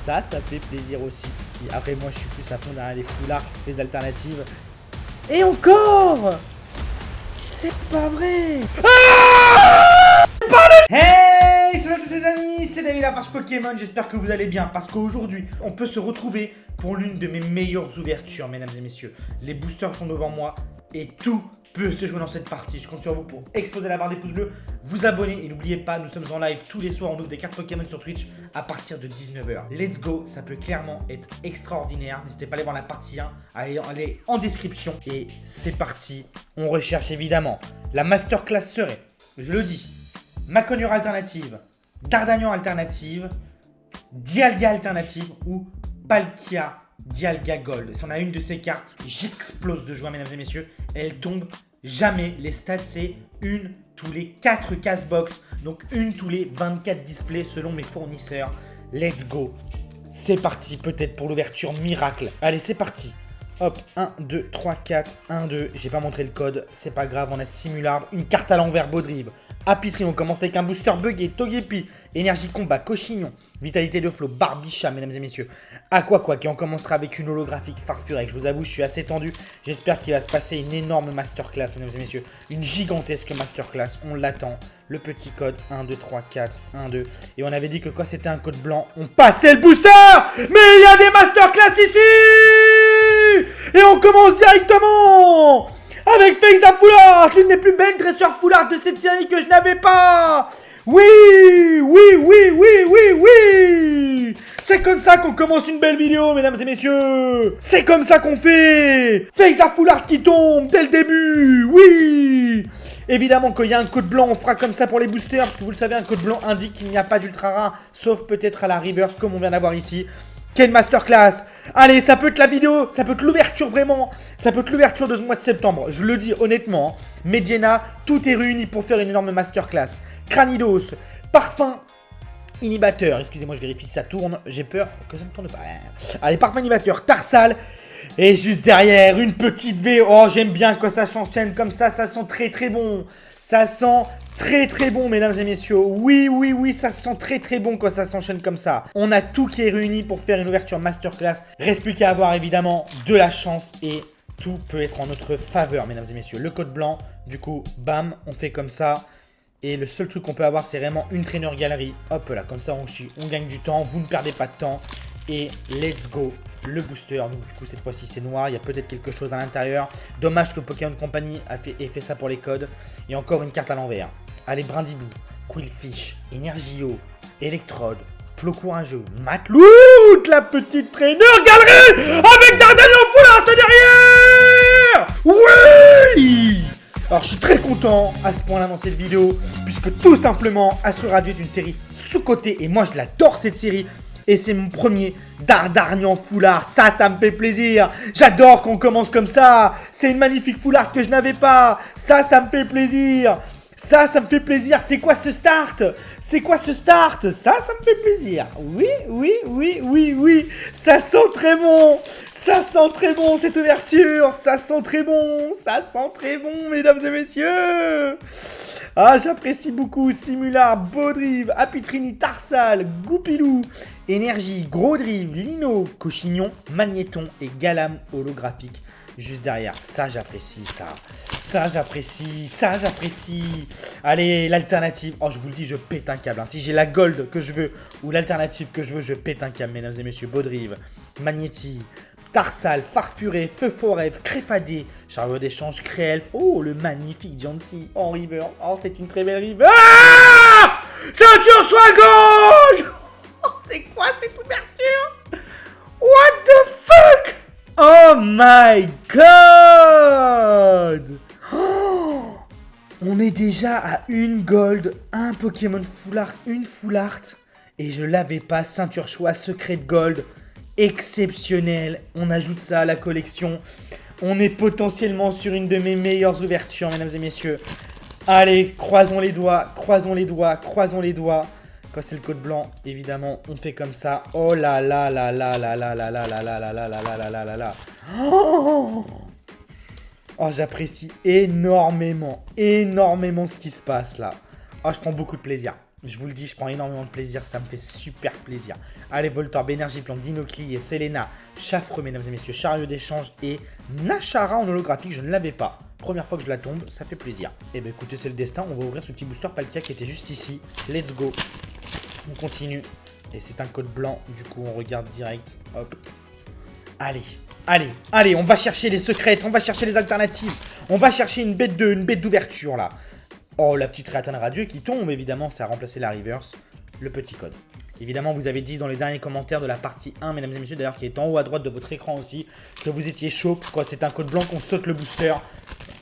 Ça fait plaisir aussi. Et après, moi, je suis plus à fond derrière les foulards, les alternatives. Et encore! C'est pas vrai! Hey, salut à tous les amis, c'est David la Farce Pokémon, j'espère que vous allez bien parce qu'aujourd'hui, on peut se retrouver pour l'une de mes meilleures ouvertures, mesdames et messieurs. Les boosters sont devant moi et tout peut se jouer dans cette partie. Je compte sur vous pour exploser la barre des pouces bleus, vous abonner et n'oubliez pas, nous sommes en live tous les soirs, on ouvre des cartes Pokémon sur Twitch à partir de 19h. Let's go, ça peut clairement être extraordinaire. N'hésitez pas à aller voir la partie 1, allez en description et c'est parti. On recherche évidemment la masterclass serait, je le dis, Maconiura alternative, Dardanian alternative, Dialga alternative ou Palkia Dialga Gold. Si on a une de ces cartes, j'explose de joie, mesdames et messieurs. Elle tombe jamais. Les stats, c'est une tous les 4 cases box. Donc une tous les 24 displays selon mes fournisseurs. Let's go. C'est parti, peut-être pour l'ouverture miracle. Allez, c'est parti. Hop, 1, 2, 3, 4, 1, 2. J'ai pas montré le code, c'est pas grave. On a Simularbre, une carte à l'envers, Baudrive. Apitri, on commence avec un booster buggé, Togepi, énergie combat, Cochignon, vitalité de flot, Barbicha, mesdames et messieurs. Aquaquack, et on commencera avec une holographique Farfurek. Je vous avoue, je suis assez tendu. J'espère qu'il va se passer une énorme masterclass, mesdames et messieurs. Une gigantesque masterclass, on l'attend. Le petit code 1, 2, 3, 4, 1, 2. Et on avait dit que quand c'était un code blanc, on passait le booster. Mais il y a des masterclass ici. Et on commence directement avec Feiza Foulard, l'une des plus belles dresseurs Foulard de cette série que je n'avais pas. Oui, oui, oui, oui, oui, oui. C'est comme ça qu'on commence une belle vidéo, mesdames et messieurs. C'est comme ça qu'on fait. Feiza Foulard qui tombe dès le début. Oui. Évidemment, quand il y a un code blanc, on fera comme ça pour les boosters. Parce que vous le savez, un code blanc indique qu'il n'y a pas d'ultra rare. Sauf peut-être à la reverse, comme on vient d'avoir ici. Quelle masterclass! Allez, ça peut être la vidéo, ça peut être l'ouverture vraiment, ça peut être l'ouverture de ce mois de septembre. Je le dis honnêtement, Mediana, tout est réuni pour faire une énorme masterclass. Cranidos, parfum inhibiteur, excusez-moi, je vérifie si ça tourne, j'ai peur que ça ne tourne pas. Allez, parfum inhibiteur, Tarsal, et juste derrière, une petite V. Oh, j'aime bien quand ça s'enchaîne comme ça sent très très bon. Ça sent très très bon, mesdames et messieurs. Oui, oui, oui, ça sent très très bon quand ça s'enchaîne comme ça. On a tout qui est réuni pour faire une ouverture masterclass. Reste plus qu'à avoir évidemment de la chance et tout peut être en notre faveur, mesdames et messieurs. Le code blanc, du coup, bam, on fait comme ça. Et le seul truc qu'on peut avoir, c'est vraiment une trainer galerie. Hop là, comme ça, on gagne du temps. Vous ne perdez pas de temps. Et let's go, le booster. Donc du coup cette fois-ci c'est noir, il y a peut-être quelque chose à l'intérieur. Dommage que Pokémon Company ait fait ça pour les codes. Et encore une carte à l'envers. Allez, Brindibou, Quillfish, Energio, Electrode, Plo Courageux, Matlout, la petite trainer galerie avec Dardanian Foulard derrière. Oui. Alors je suis très content à ce point-là dans cette vidéo, puisque tout simplement Astro Radio est une série sous-cotée et moi je l'adore cette série. Et c'est mon premier Dardanian Foulard. Ça me fait plaisir. J'adore qu'on commence comme ça. C'est une magnifique Foulard que je n'avais pas. Ça me fait plaisir. Ça me fait plaisir. C'est quoi ce start? C'est quoi ce start? Ça me fait plaisir. Oui, oui, oui, oui, oui. Ça sent très bon. Ça sent très bon cette ouverture. Ça sent très bon. Ça sent très bon, mesdames et messieurs. Ah, j'apprécie beaucoup. Simularbre, Baudrive, Apitrini, Tarsal, Goupilou, Énergie, Grodrive, Lino, Cochignon, Magnéton et Galam holographique. Juste derrière, ça j'apprécie, ça. Ça j'apprécie, ça j'apprécie. Allez, l'alternative. Oh, je vous le dis, je pète un câble. Hein. Si j'ai la gold que je veux ou l'alternative que je veux, je pète un câble, mesdames et messieurs. Baudrive, Magnéti, Tarsal, Farfuré, Feu Forêt, Créfadé, Chariot d'échange, Créelf. Oh, le magnifique Jancy en river. Oh, c'est une très belle river. Ah, ceinture soit gold. Oh, c'est quoi cette ouverture? What the fuck? Oh my god! Oh, on est déjà à une gold, un Pokémon Full Art, une Full Art. Et je l'avais pas, ceinture choix, secret de gold. Exceptionnel. On ajoute ça à la collection. On est potentiellement sur une de mes meilleures ouvertures, mesdames et messieurs. Allez, croisons les doigts, croisons les doigts, croisons les doigts. Quand c'est le code blanc, évidemment, on fait comme ça. Oh là là là là là là là là là là là là là là là là là. Oh, j'apprécie énormément, énormément ce qui se passe là. Oh, je prends beaucoup de plaisir. Je vous le dis, je prends énormément de plaisir, ça me fait super plaisir. Allez, Voltorb, Énergie Plante, Dinocli et Selena, Chaffreux, mesdames et messieurs, Chariot d'échange et Nashara en holographique, je ne l'avais pas. Première fois que je la tombe, ça fait plaisir. Et ben écoutez, c'est le destin, on va ouvrir ce petit booster Palkia qui était juste ici. Let's go. On continue. Et c'est un code blanc, du coup on regarde direct. Hop. Allez, allez, allez, on va chercher les secrètes, on va chercher les alternatives. On va chercher une bête d'ouverture là. Oh, la petite Réatane Radieux qui tombe, évidemment, ça a remplacé la reverse. Le petit code. Évidemment, vous avez dit dans les derniers commentaires de la partie 1, mesdames et messieurs, d'ailleurs, qui est en haut à droite de votre écran aussi, que vous étiez chaud. Quand c'est un code blanc qu'on saute le booster.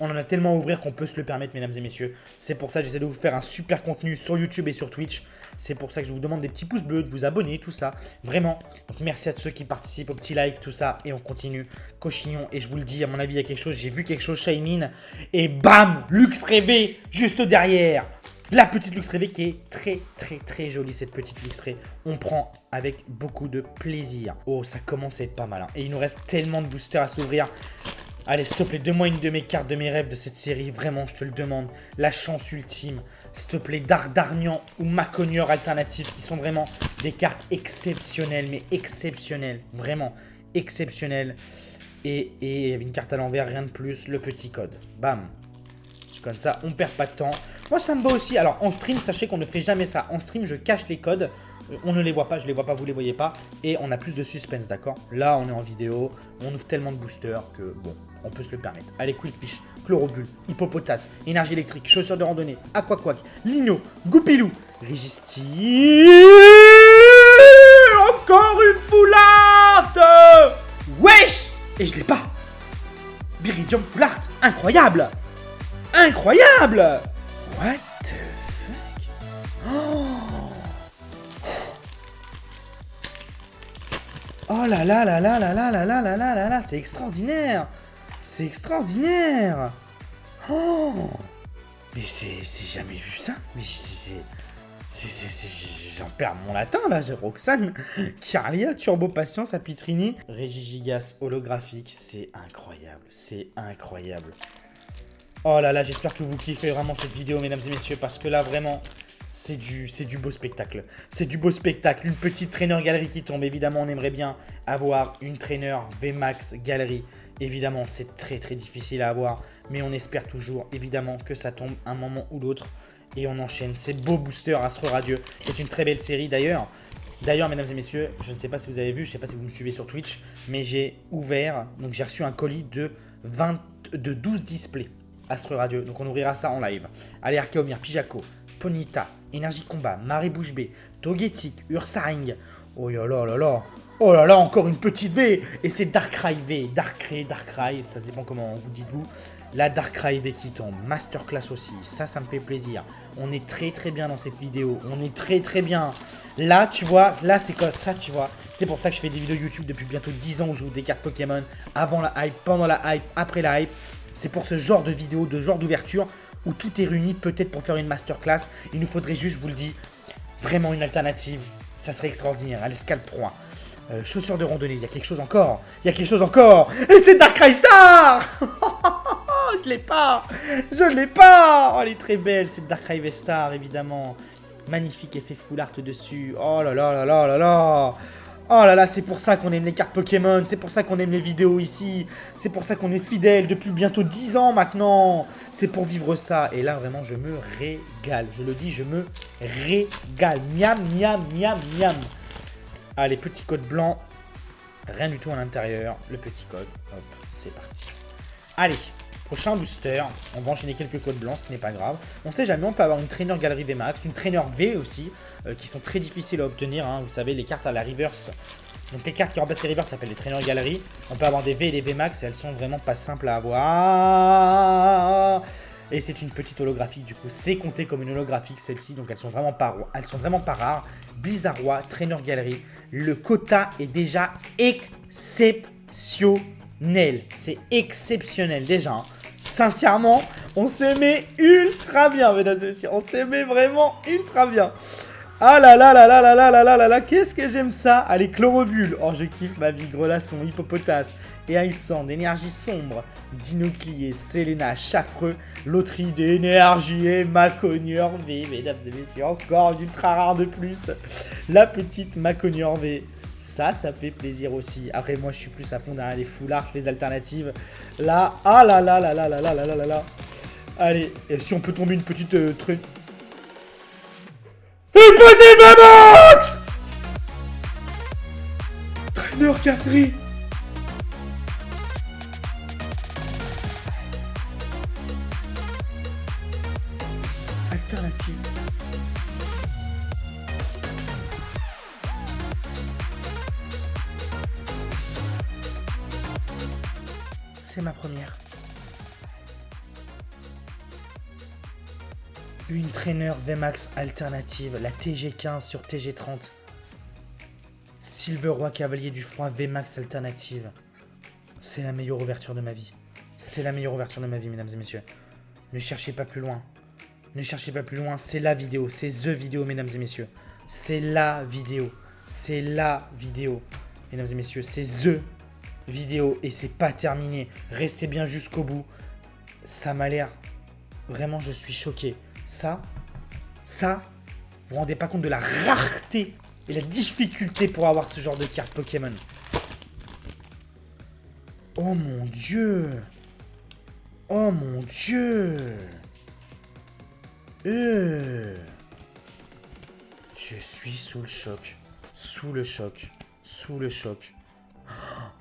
On en a tellement à ouvrir qu'on peut se le permettre, mesdames et messieurs. C'est pour ça que j'essaie de vous faire un super contenu sur YouTube et sur Twitch. C'est pour ça que je vous demande des petits pouces bleus, de vous abonner, tout ça. Vraiment. Donc merci à tous ceux qui participent, au petit like, tout ça. Et on continue. Cochignon. Et je vous le dis, à mon avis, il y a quelque chose. J'ai vu quelque chose, Shaymin. Et bam, Lux Rêvé, juste derrière. La petite Lux Rêvé qui est très très très jolie, cette petite Lux Rêvé. On prend avec beaucoup de plaisir. Oh, ça commence à être pas mal. Hein. Et il nous reste tellement de boosters à s'ouvrir. Allez, s'il te plaît, donne-moi une de mes cartes de mes rêves de cette série. Vraiment, je te le demande. La chance ultime. S'il te plaît, Dardarnian ou Maconior alternative qui sont vraiment des cartes exceptionnelles. Mais exceptionnelles. Vraiment exceptionnelles. Et une carte à l'envers, rien de plus. Le petit code. Bam. Comme ça, on perd pas de temps. Moi, ça me va aussi. Alors, en stream, sachez qu'on ne fait jamais ça. En stream, je cache les codes. On ne les voit pas, je les vois pas, vous les voyez pas. Et on a plus de suspense, d'accord? Là, on est en vidéo. On ouvre tellement de boosters que, bon, on peut se le permettre. Allez, Quick Fish, Chlorobule, Hippopotas, Énergie électrique, Chaussures de randonnée, Aquaquac, Lino, Goupilou, Régisty. Encore une foularte. Wesh. Et je l'ai pas. Viridium foularte, incroyable. Incroyable. What the fuck? Oh là là là là là là là là là là là là, c'est extraordinaire. C'est extraordinaire. Oh. Mais c'est jamais vu ça. Mais j'en perds mon latin là, j'ai Roxane, Carlia, Turbo Patience, Apitrini, Régigigas holographique, c'est incroyable, c'est incroyable. Oh là là, j'espère que vous kiffez vraiment cette vidéo, mesdames et messieurs, parce que là, vraiment, c'est du beau spectacle. C'est du beau spectacle. Une petite traîneur galerie qui tombe. Évidemment, on aimerait bien avoir une traîneur VMAX galerie. Évidemment, c'est très très difficile à avoir, mais on espère toujours, évidemment, que ça tombe un moment ou l'autre. Et on enchaîne ces beaux boosters Astre Radieux. C'est une très belle série d'ailleurs. D'ailleurs, mesdames et messieurs, je ne sais pas si vous avez vu, je ne sais pas si vous me suivez sur Twitch, mais j'ai ouvert, donc j'ai reçu un colis de 12 displays. Astre Radieux, donc on ouvrira ça en live. Allez, Archaeomir, Pijaco, Ponita, Énergie Combat, Marée Bouche B, Togetic, Ursaring. Oh là là là là. Oh là là, encore une petite V. Et c'est Darkrai V. Darkrai, ça dépend comment vous dites-vous. La Darkrai V qui tombe. Masterclass aussi. Ça me fait plaisir. On est très très bien dans cette vidéo. On est très très bien. Là, tu vois, là c'est quoi ça, tu vois. C'est pour ça que je fais des vidéos YouTube depuis bientôt 10 ans où je joue des cartes Pokémon. Avant la hype, pendant la hype, après la hype. C'est pour ce genre de vidéo, de genre d'ouverture où tout est réuni, peut-être pour faire une masterclass. Il nous faudrait juste, je vous le dis, vraiment une alternative. Ça serait extraordinaire. Allez, Scalp Pro. Chaussures de randonnée, il y a quelque chose encore. Il y a quelque chose encore. Et c'est Darkrai Star. Je l'ai pas. Je l'ai pas. Oh, elle est très belle, cette Darkrai V-Star, évidemment. Magnifique effet full art dessus. Oh là là là là là là. Oh là là, c'est pour ça qu'on aime les cartes Pokémon, c'est pour ça qu'on aime les vidéos ici, c'est pour ça qu'on est fidèles depuis bientôt 10 ans maintenant. C'est pour vivre ça. Et là, vraiment, je me régale. Je le dis, je me régale. Miam, miam, miam, miam. Allez, petit code blanc. Rien du tout à l'intérieur. Le petit code. Hop, c'est parti. Allez, prochain booster. On va enchaîner quelques codes blancs, ce n'est pas grave. On sait jamais, on peut avoir une traîneur galerie VMAX, une traîneur V aussi, qui sont très difficiles à obtenir. Hein. Vous savez, les cartes à la reverse. Donc les cartes qui remplacent les reverse s'appellent les traîneurs galerie. On peut avoir des V et des VMAX et elles sont vraiment pas simples à avoir. Et c'est une petite holographique, du coup, c'est compté comme une holographique celle-ci, donc elles sont vraiment pas rares. Blizzarrois, traîneur galerie. Le quota est déjà exceptionnel. C'est exceptionnel déjà. Hein. Sincèrement, on se met ultra bien, mesdames et messieurs. On se met vraiment ultra bien. Ah là là là là là là là là là là, qu'est-ce que j'aime ça. Allez, Chlorobule. Oh, je kiffe ma vie. Grelasson, Hippopotas, Hérisson, Énergie Sombre, Dinoclier, Selena, Chaffreux, Loterie d'énergie et Maconieur V. Mesdames et messieurs, encore une ultra rare de plus. La petite Maconieur V. Ça fait plaisir aussi. Après, moi, je suis plus à fond derrière les full art, les alternatives. Là, ah là là là là là là là là là là. Allez, et si on peut tomber une petite truc. Une petite Vmax! Traîneur Capri. Alternative. C'est ma première. Une traîneur VMAX alternative, la TG15 sur TG30. Silver Roi Cavalier du Froid VMAX alternative. C'est la meilleure ouverture de ma vie. C'est la meilleure ouverture de ma vie, mesdames et messieurs. Ne cherchez pas plus loin. Ne cherchez pas plus loin, c'est la vidéo. C'est THE vidéo, mesdames et messieurs. C'est la vidéo. C'est la vidéo. Mesdames et messieurs, c'est THE vidéo. Et c'est pas terminé. Restez bien jusqu'au bout. Ça m'a l'air... Vraiment, je suis choqué. Ça, vous vous rendez pas compte de la rareté et la difficulté pour avoir ce genre de carte Pokémon. Oh mon dieu. Oh mon dieu. Je suis sous le choc. Sous le choc. Sous le choc.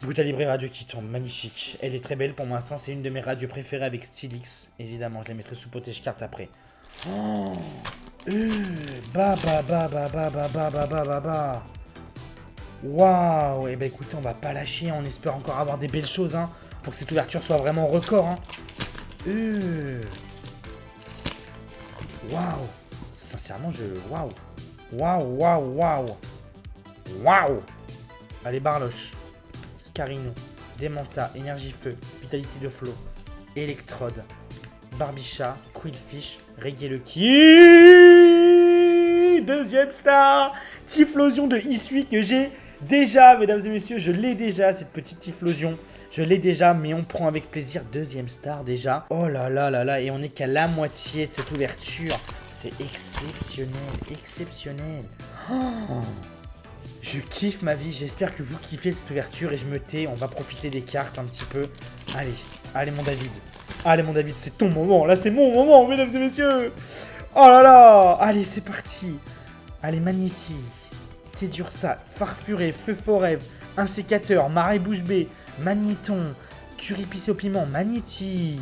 Brutalibré Radio qui tombe, magnifique. Elle est très belle pour l'instant, c'est une de mes radios préférées avec Stylix. Évidemment, je la mettrai sous protège carte après. Oh, bah. Waouh, et bah écoutez, on va pas lâcher, on espère encore avoir des belles choses, hein, pour que cette ouverture soit vraiment record, hein. Waouh, sincèrement, waouh. Allez, Barloche, Scarino, Démenta, Énergie Feu, Vitality de Flow, Electrode, Barbicha, Quillfish, Reggae le qui deuxième star, Typhlosion de Isui que j'ai déjà, mesdames et messieurs, je l'ai déjà, cette petite Typhlosion. Je l'ai déjà, mais on prend avec plaisir. Deuxième star déjà. Oh là là là là, et on n'est qu'à la moitié de cette ouverture. C'est exceptionnel, exceptionnel. Oh, je kiffe ma vie, j'espère que vous kiffez cette ouverture et je me tais. On va profiter des cartes un petit peu. Allez mon David. Allez mon David, c'est ton moment, là c'est mon moment, mesdames et messieurs. Oh là là. Allez, c'est parti. Allez, Magnéti, Tédursa, Farfuré, Feu Forêt, Insécateur, Marée Bouche Bée, Magnéton, Curipicé au piment, Magnéti.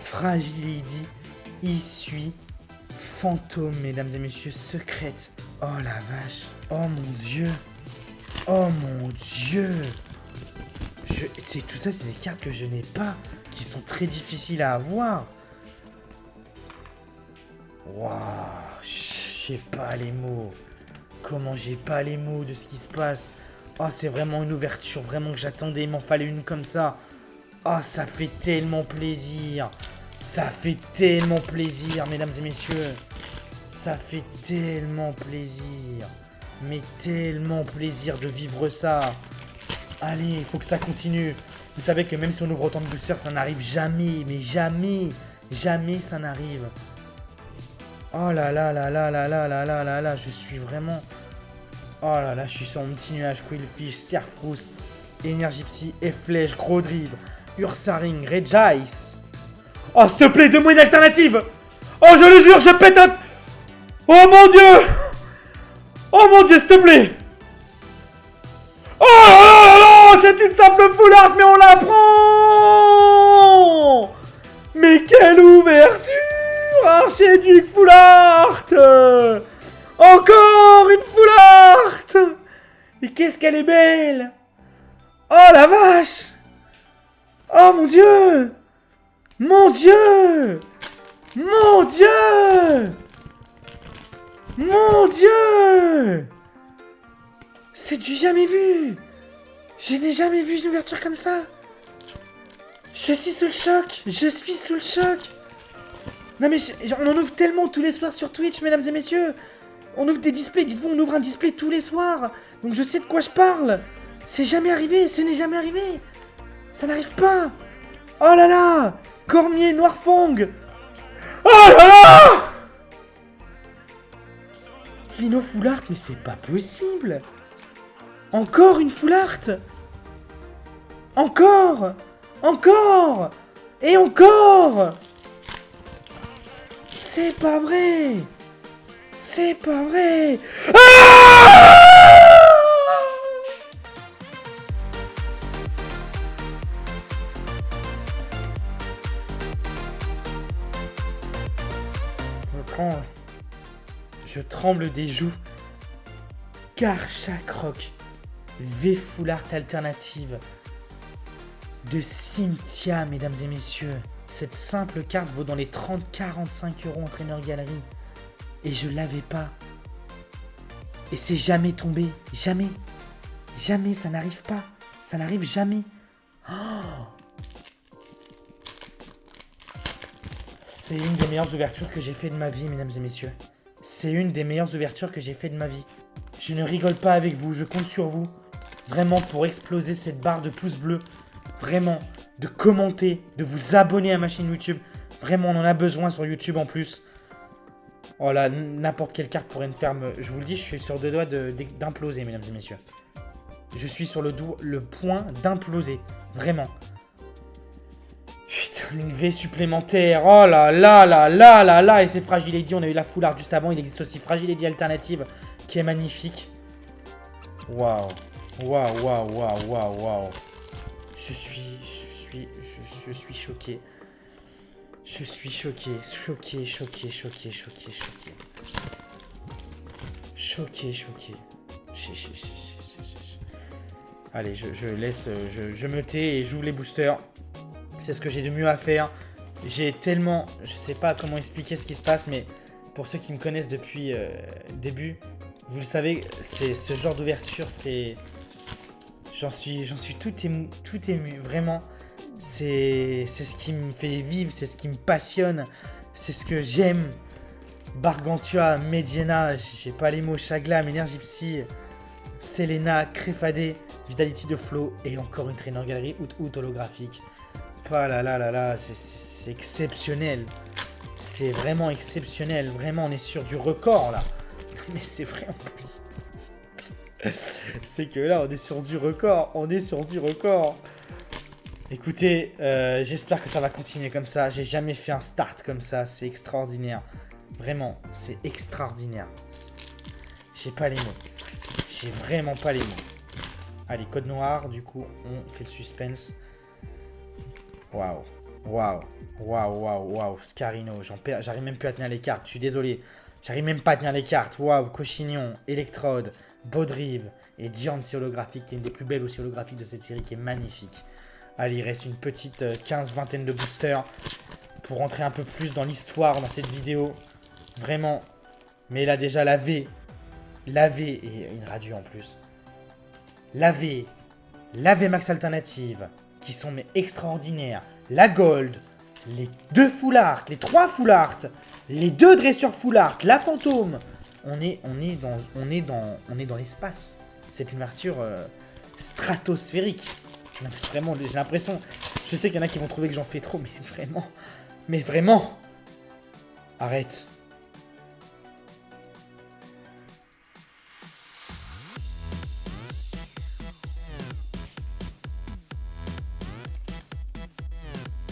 Fragility, Isui, Fantôme, mesdames et messieurs, Secrète. Oh la vache. Oh mon dieu. Oh mon dieu. Tout ça, c'est des cartes que je n'ai pas, qui sont très difficiles à avoir. Waouh. J'ai pas les mots. Comment j'ai pas les mots de ce qui se passe. Oh, c'est vraiment une ouverture, vraiment que j'attendais. Il m'en fallait une comme ça. Oh, ça fait tellement plaisir. Ça fait tellement plaisir, mesdames et messieurs. Ça fait tellement plaisir. Mais tellement plaisir de vivre ça. Allez, il faut que ça continue. Vous savez que même si on ouvre autant de boosters, ça n'arrive jamais. Mais jamais, jamais ça n'arrive. Oh là là là là là là là là là là. Je suis vraiment... Oh là là, je suis sur mon petit nuage. Quillfish, Serfrousse, Énergie Psy, Efflèche, Gros Drive, Ursaring, Regice. Oh, s'il te plaît, donne-moi une alternative. Oh, je le jure, je pète un... Oh mon dieu. Oh mon dieu, s'il te plaît. Oh là là là, c'est une simple full art, mais on la prend. Mais quelle ouverture. Archiduc full art. Encore une full art. Et qu'est-ce qu'elle est belle. Oh la vache. Oh mon dieu. Mon dieu. Mon dieu. Mon dieu. C'est du jamais vu. Je n'ai jamais vu une ouverture comme ça. Je suis sous le choc. Je suis sous le choc. Non mais on en ouvre tellement tous les soirs sur Twitch, mesdames et messieurs. On ouvre des displays. Dites-vous, on ouvre un display tous les soirs. Donc je sais de quoi je parle. C'est jamais arrivé. Ce n'est jamais arrivé. Ça n'arrive pas. Oh là là. Cormier Noirfong. Oh là là. Lino Full Art, mais c'est pas possible. Encore une Full Art. Encore. Encore. Et encore. C'est pas vrai. C'est pas vrai. Ah. Je tremble des joues. Car chaque rock V Full Art alternative de Cynthia, mesdames et messieurs. Cette simple carte vaut dans les 30-45 € en Trainer Gallery. Et je l'avais pas. Et c'est jamais tombé. Jamais. Jamais, ça n'arrive pas. Ça n'arrive jamais. Oh. C'est une des meilleures ouvertures que j'ai fait de ma vie, mesdames et messieurs. C'est une des meilleures ouvertures que j'ai fait de ma vie. Je ne rigole pas avec vous, je compte sur vous. Vraiment pour exploser cette barre de pouces bleus. Vraiment, de commenter, de vous abonner à ma chaîne YouTube. Vraiment, on en a besoin sur YouTube en plus. Oh là, n'importe quelle carte pourrait me faire... Je vous le dis, je suis sur le doigt d'imploser, mesdames et messieurs. Je suis sur le point d'imploser. Vraiment. Putain, une V supplémentaire. Oh là là là là là là. Et c'est Fragile Lady. On a eu la Full Art juste avant. Il existe aussi Fragile Lady alternative qui est magnifique. Waouh. Waouh, waouh, waouh, waouh, waouh. Je suis choqué. Je suis choqué. Choqué, choqué, choqué, choqué, choqué. Choqué, choqué. Allez, je laisse... Je me tais et j'ouvre les boosters. C'est ce que j'ai de mieux à faire. J'ai tellement... Je sais pas comment expliquer ce qui se passe, mais pour ceux qui me connaissent depuis le début, vous le savez, c'est ce genre d'ouverture, c'est... J'en suis tout ému, vraiment. C'est ce qui me fait vivre, c'est ce qui me passionne, c'est ce que j'aime. Bargantua, Mediana, j'ai pas les mots, Chaglam, Energy Psy, Selena, Crefadé, Vitality de Flow et encore une Trainer Gallery out holographique. Ah là là là là, c'est exceptionnel. C'est vraiment exceptionnel. Vraiment, on est sur du record là. Mais c'est vrai en plus. C'est que là, on est sur du record. On est sur du record. Écoutez, j'espère que ça va continuer comme ça. J'ai jamais fait un start comme ça. C'est extraordinaire. Vraiment, c'est extraordinaire. J'ai pas les mots. J'ai vraiment pas les mots. Allez, code noir. Du coup, on fait le suspense. Waouh. Waouh. Waouh, waouh, waouh. Scarino. J'arrive même plus à tenir les cartes. Je suis désolé. J'arrive même pas à tenir les cartes. Waouh. Cochignon. Electrode. Baudrive. Et Giancy holographique, qui est une des plus belles aussi holographiques de cette série, qui est magnifique. Allez, il reste une petite 15-20 de boosters pour rentrer un peu plus dans l'histoire dans cette vidéo. Vraiment. Mais là, déjà, la V. La V. Et une radio en plus. La V. La V Max Alternative. Qui sont mais extraordinaires. La Gold. Les 2 Full Art. Les 3 Full Art. Les 2 Dresseurs Full Art. La Fantôme. On est dans l'espace. C'est une ouverture stratosphérique. Vraiment, j'ai l'impression... Je sais qu'il y en a qui vont trouver que j'en fais trop, mais vraiment... Mais vraiment... Arrête.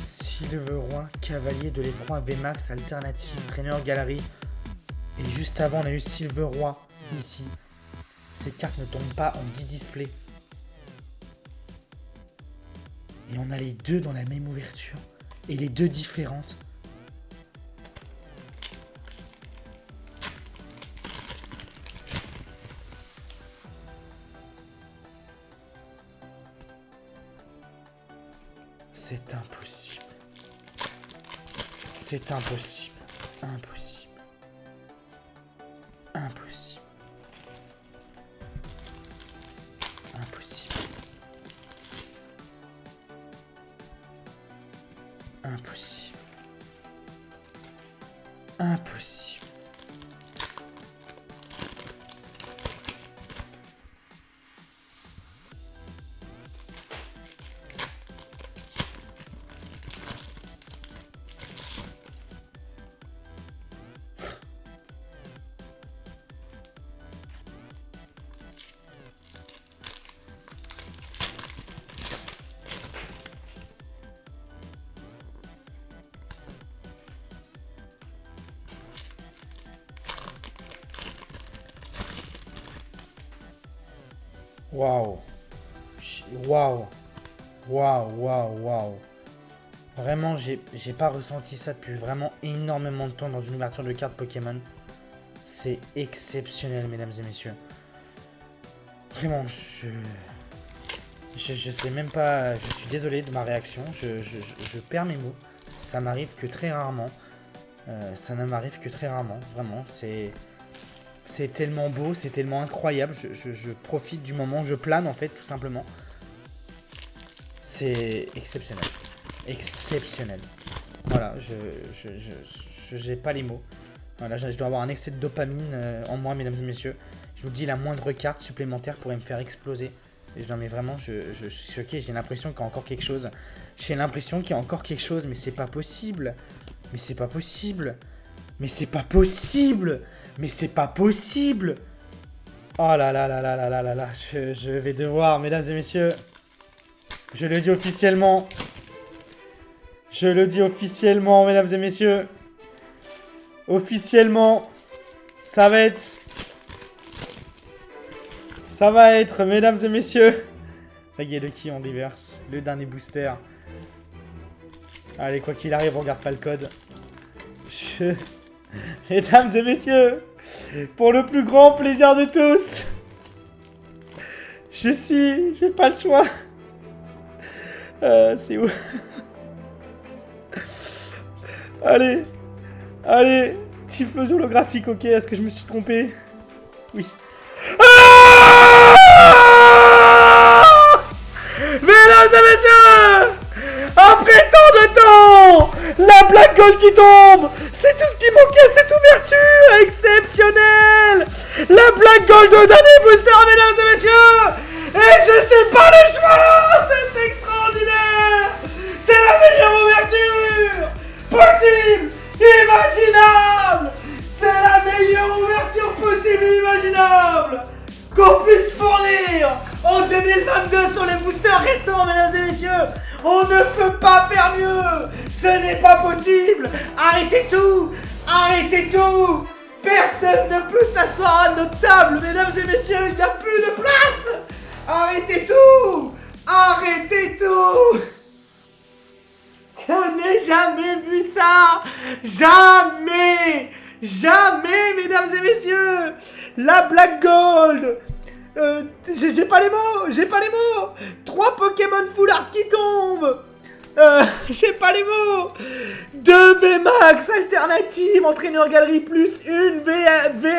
Silverroi, Cavalier de l'Effroi, VMAX, Alternative, Trainer Gallery. Et juste avant, on a eu Silverroi, ici. Ces cartes ne tombent pas en 10 displays. Et on a les deux dans la même ouverture. Et les deux différentes. C'est impossible. C'est impossible. Impossible. Impossible. Impossible. impossible. Waouh. Waouh. Waouh, waouh, waouh. Vraiment, j'ai pas ressenti ça depuis vraiment énormément de temps dans une ouverture de cartes Pokémon. C'est exceptionnel, mesdames et messieurs. Vraiment, je sais même pas... Je suis désolé de ma réaction. Je perds mes mots. Ça m'arrive que très rarement. Ça ne m'arrive que très rarement. Vraiment, c'est tellement beau, c'est tellement incroyable. Je profite du moment, je plane en fait, tout simplement. C'est exceptionnel. Exceptionnel. Voilà, j'ai pas les mots. Voilà, je dois avoir un excès de dopamine en moi, mesdames et messieurs. Je vous dis, la moindre carte supplémentaire pourrait me faire exploser. Et non, mais vraiment, je suis choqué. J'ai l'impression qu'il y a encore quelque chose. J'ai l'impression qu'il y a encore quelque chose, mais c'est pas possible. Mais c'est pas possible. Mais c'est pas possible. Mais c'est pas possible. Oh là là là là là là là là. Je vais devoir, mesdames et messieurs. Je le dis officiellement. Je le dis officiellement, mesdames et messieurs. Officiellement. Ça va être, mesdames et messieurs. Regardez le qui en reverse. Le dernier booster. Allez, quoi qu'il arrive, on regarde pas le code. Mesdames et messieurs, pour le plus grand plaisir de tous, j'ai pas le choix. C'est où? Allez, typeuse holographique, ok, est-ce que je me suis trompé? Oui. Mesdames et messieurs, après tant de temps, la Black Gold qui tombe, c'est tout ce qui manquait à cette ouverture exceptionnelle. La Black Gold au dernier booster, mesdames et messieurs, et je sais pas le choix, c'est extraordinaire. C'est la meilleure ouverture possible, imaginable. C'est la meilleure ouverture possible et imaginable qu'on puisse fournir en 2022 sur les boosters récents, mesdames et messieurs. On ne peut pas faire mieux. Ce n'est pas possible. Arrêtez tout. Arrêtez tout. Personne ne peut s'asseoir à notre table, mesdames et messieurs. Il n'y a plus de place. Arrêtez tout. Arrêtez tout. Je n'ai jamais vu ça. Jamais. Jamais, mesdames et messieurs. La Black Gold. J'ai pas les mots. 3 Pokémon Full Art qui tombent. J'ai pas les mots. 2 VMAX alternatives, entraîneur galerie plus une V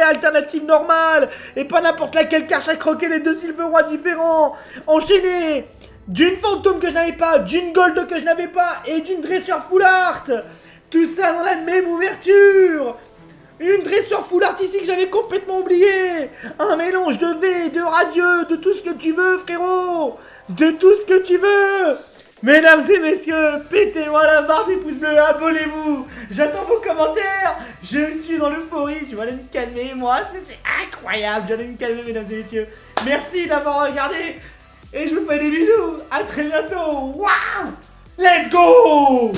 alternative normale. Et pas n'importe laquelle car chaque croquet des 2 Silverois différents. Enchaîné d'une fantôme que je n'avais pas, d'une gold que je n'avais pas et d'une dresseur Full Art. Tout ça dans la même ouverture. Une dresseur Full Art ici que j'avais complètement oublié. Un mélange de V, de radieux, de tout ce que tu veux, frérot. De tout ce que tu veux. Mesdames et messieurs, pétez-moi la barre des pouces bleus, abonnez-vous. J'attends vos commentaires. Je suis dans l'euphorie. Je vais aller me calmer, moi. C'est incroyable. J'allais me calmer, mesdames et messieurs. Merci d'avoir regardé. Et je vous fais des bisous. À très bientôt. Waouh. Let's go.